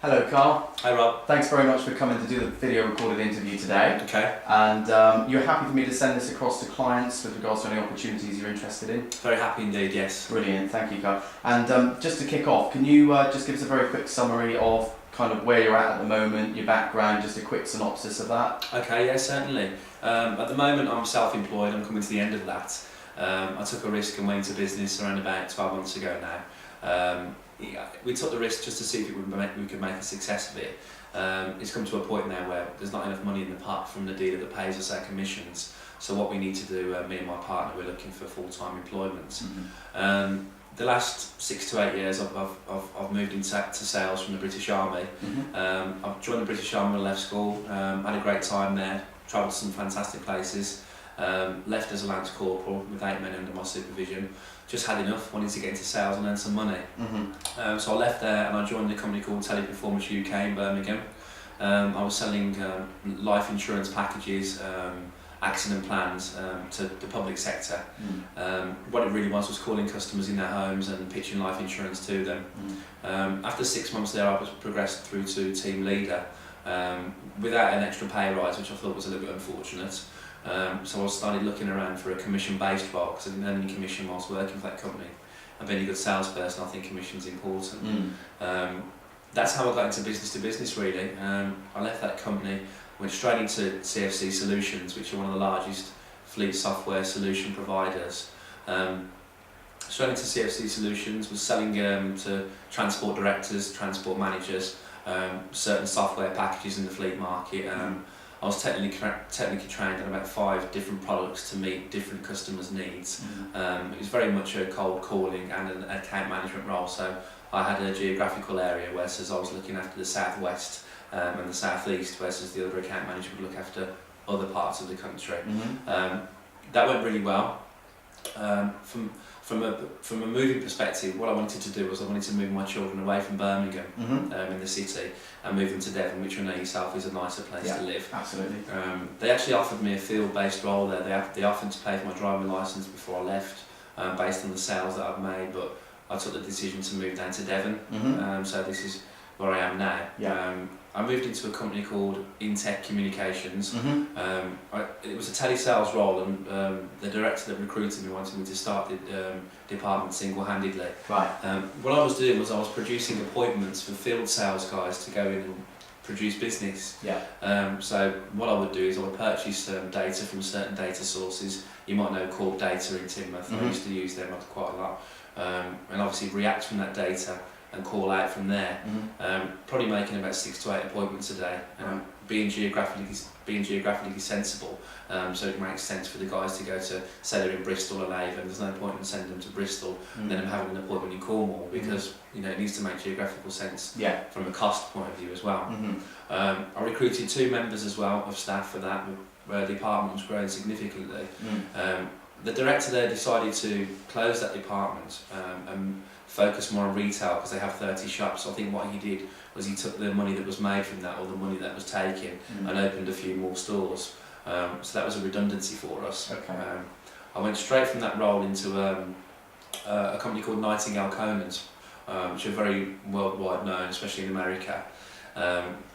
Hello Carl. Hi Rob. Thanks very much for coming to do the video recorded interview today. Okay. And you're happy for me to send this across to clients with regards to any opportunities you're interested in? Very happy indeed, yes. Brilliant, thank you Carl. And just to kick off, can you just give us a very quick summary of kind of where you're at the moment, your background, just a quick synopsis of that? Okay, yeah, certainly. At the moment I'm self-employed, I'm coming to the end of that. I took a risk and went into business around about 12 months ago now. We took the risk just to see if we could make a success of it. It's come to a point now where there's not enough money in the pot from the dealer that pays us our commissions. So what we need to do, me and my partner, we're looking for full-time employment. Mm-hmm. The last 6 to 8 years I've moved into sales from the British Army. Mm-hmm. I've joined the British Army when I left school, had a great time there, travelled to some fantastic places. Left as a Lance Corporal with 8 men under my supervision. Just had enough, wanted to get into sales and earn some money. Mm-hmm. So I left there and I joined a company called Teleperformance UK in Birmingham. I was selling life insurance packages, accident plans to the public sector. What it really was calling customers in their homes and pitching life insurance to them. After 6 months there I was progressed through to team leader without an extra pay rise, which I thought was a little bit unfortunate. So I started looking around for a commission-based role because I didn't earn any commission whilst working for that company. And being a good salesperson, I think commission's important. That's how I got into business to business really. I left that company, went straight into CFC Solutions, which are one of the largest fleet software solution providers. Straight into CFC Solutions, was selling to transport directors, transport managers, certain software packages in the fleet market. I was technically trained on about 5 different products to meet different customers' needs. It was very much a cold calling and an account management role, so I had a geographical area whereas I was looking after the southwest and the southeast, whereas the other account manager would look after other parts of the country. That went really well. From a moving perspective, what I wanted to do was I wanted to move my children away from Birmingham in the city and move them to Devon, which I know yourself is a nicer place to live. Absolutely. They actually offered me a field-based role there. They offered to pay for my driving licence before I left, based on the sales that I've made, but I took the decision to move down to Devon. So this is where I am now. I moved into a company called Intech Communications. It was a telesales role, and the director that recruited me wanted me to start the department single-handedly. Right. What I was doing was I was producing appointments for field sales guys to go in and produce business. So what I would do is I would purchase data from certain data sources. You might know Core Data in Timoth. I used to use them quite a lot, and obviously react from that data and call out from there. Probably making about 6 to 8 appointments a day. Being geographically sensible, so it makes sense for the guys to go to, say they're in Bristol or Avon. There's no point in sending them to Bristol and then having an appointment in Cornwall, because it needs to make geographical sense from a cost point of view as well. I recruited 2 members as well of staff for that, where the department was growing significantly. The director there decided to close that department and focus more on retail because they have 30 shops. So I think what he did was he took the money that was made from that, or the money that was taken, and opened a few more stores. So that was a redundancy for us. I went straight from that role into a company called Nightingale-Conans, which are very worldwide known, especially in America.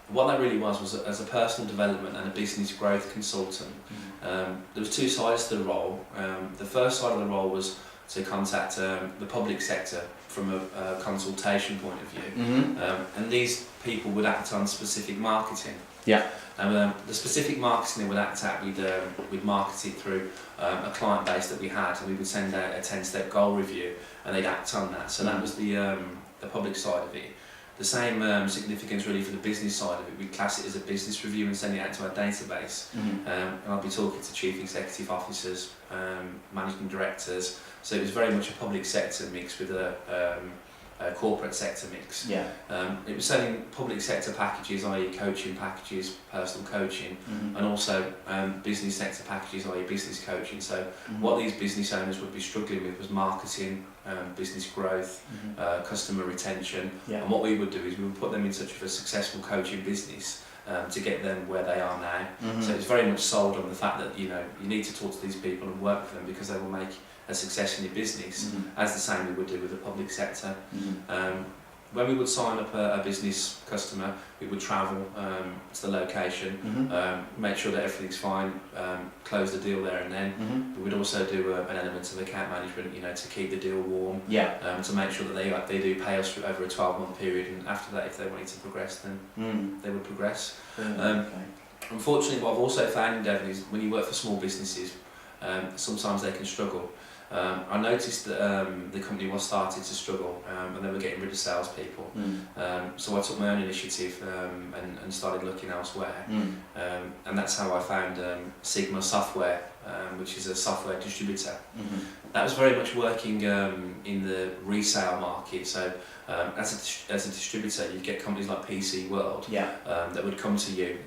What that really was as a personal development and a business growth consultant. There was 2 sides to the role. The first side of the role was to contact the public sector from a consultation point of view, and these people would act on specific marketing. And the specific marketing they would act at, we'd market it through a client base that we had, and we would send out a 10-step goal review, and they'd act on that. So that was the public side of it. The same significance really for the business side of it. We'd class it as a business review and send it out to our database. And I'd be talking to chief executive officers, managing directors. So it was very much a public sector mix with a corporate sector mix. It was selling public sector packages, i.e. coaching packages, personal coaching, and also business sector packages, i.e. business coaching. So what these business owners would be struggling with was marketing, business growth, customer retention, and what we would do is we would put them in touch with a successful coaching business to get them where they are now. So it's very much sold on the fact that you need to talk to these people and work with them because they will make a success in your business, as the same we would do with the public sector. when we would sign up a business customer, we would travel to the location, make sure that everything's fine, close the deal there and then. We would also do an element of account management, you know, to keep the deal warm, to make sure that they do pay us over a 12-month period, and after that, if they wanted to progress, then they would progress. Unfortunately, what I've also found in Devon is when you work for small businesses, sometimes they can struggle. I noticed that the company was starting to struggle and they were getting rid of salespeople. So I took my own initiative and started looking elsewhere. And that's how I found Sigma Software, which is a software distributor. That was very much working in the resale market. So as a distributor, you'd get companies like PC World that would come to you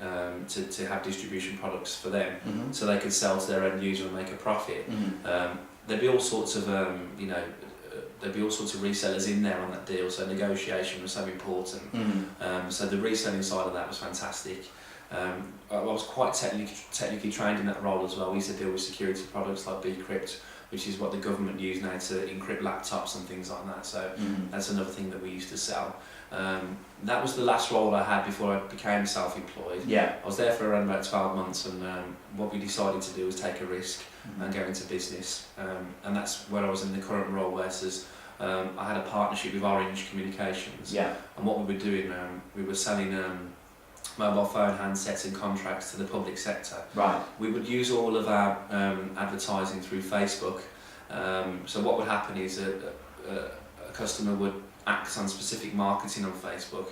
to have distribution products for them, so they could sell to their end user and make a profit. There'd be all sorts of there'd be all sorts of resellers in there on that deal, so negotiation was so important. So the reselling side of that was fantastic. I was quite technically trained in that role as well. We used to deal with security products like bcrypt, which is what the government use now to encrypt laptops and things like that. So that's another thing that we used to sell. That was the last role I had before I became self-employed. I was there for around about 12 months, and what we decided to do was take a risk and go into business. And that's where I was in the current role, versus I had a partnership with Orange Communications. And what we were doing, we were selling mobile phone handsets and contracts to the public sector. We would use all of our advertising through Facebook. So what would happen is a customer would act on specific marketing on Facebook.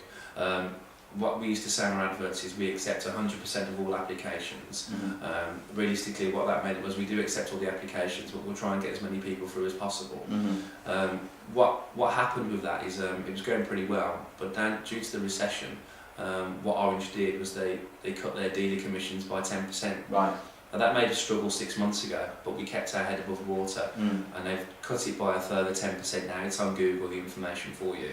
What we used to say on our adverts is we accept 100% of all applications. Realistically, what that meant was we do accept all the applications, but we'll try and get as many people through as possible. What happened with that is it was going pretty well, but then due to the recession, what Orange did was they cut their dealer commissions by 10%. Now that made us struggle 6 months ago, but we kept our head above water, and they've cut it by a further 10% now. It's on Google, the information for you.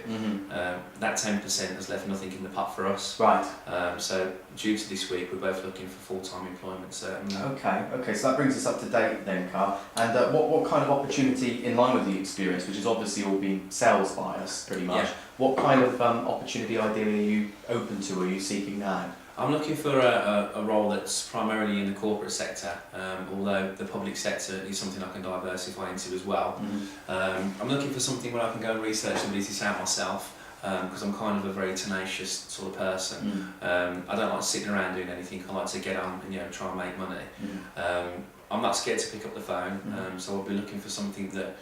That 10% has left nothing in the pot for us. So due to this week, we're both looking for full-time employment, certainly. Okay, so that brings us up to date then, Karl. And what kind of opportunity, in line with the experience, which has obviously all been sales bias pretty much, what kind of opportunity ideally are you open to, or are you seeking now? I'm looking for a role that's primarily in the corporate sector, although the public sector is something I can diversify into as well. I'm looking for something where I can go and research and business out myself, because I'm kind of a very tenacious sort of person. I don't like sitting around doing anything. I like to get on and try and make money. I'm not scared to pick up the phone, so I'll be looking for something that,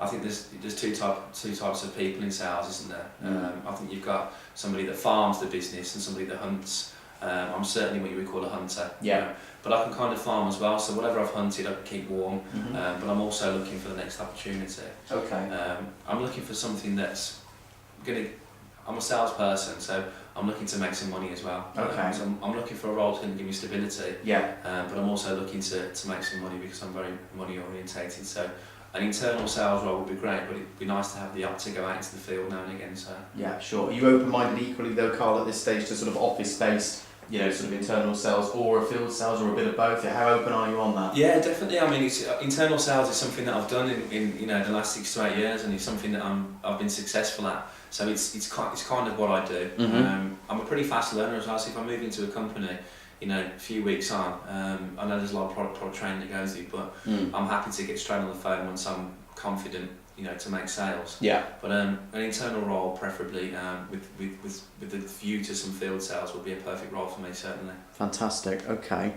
I think there's two types of people in sales, isn't there? I think you've got somebody that farms the business and somebody that hunts. I'm certainly what you would call a hunter. But I can kind of farm as well, so whatever I've hunted I can keep warm, but I'm also looking for the next opportunity. I'm looking for something that's I'm a salesperson, so I'm looking to make some money as well. So I'm looking for a role that's going to give me stability, but I'm also looking to make some money because I'm very money orientated. So an internal sales role would be great, but it'd be nice to have the up to go out into the field now and again. So sure. Are you open-minded equally though, Karl, at this stage to sort of office-based, sort of internal sales, or a field sales, or a bit of both? How open are you on that? Yeah, definitely. I mean, internal sales is something that I've done in the last 6 to 8 years, and it's something that I've been successful at. So it's kind of what I do. I'm a pretty fast learner as well. So if I move into a company, a few weeks on, I know there's a lot of product training that goes through, but I'm happy to get straight on the phone once I'm confident, to make sales. But an internal role, preferably with the view to some field sales, would be a perfect role for me, certainly. Fantastic. Okay.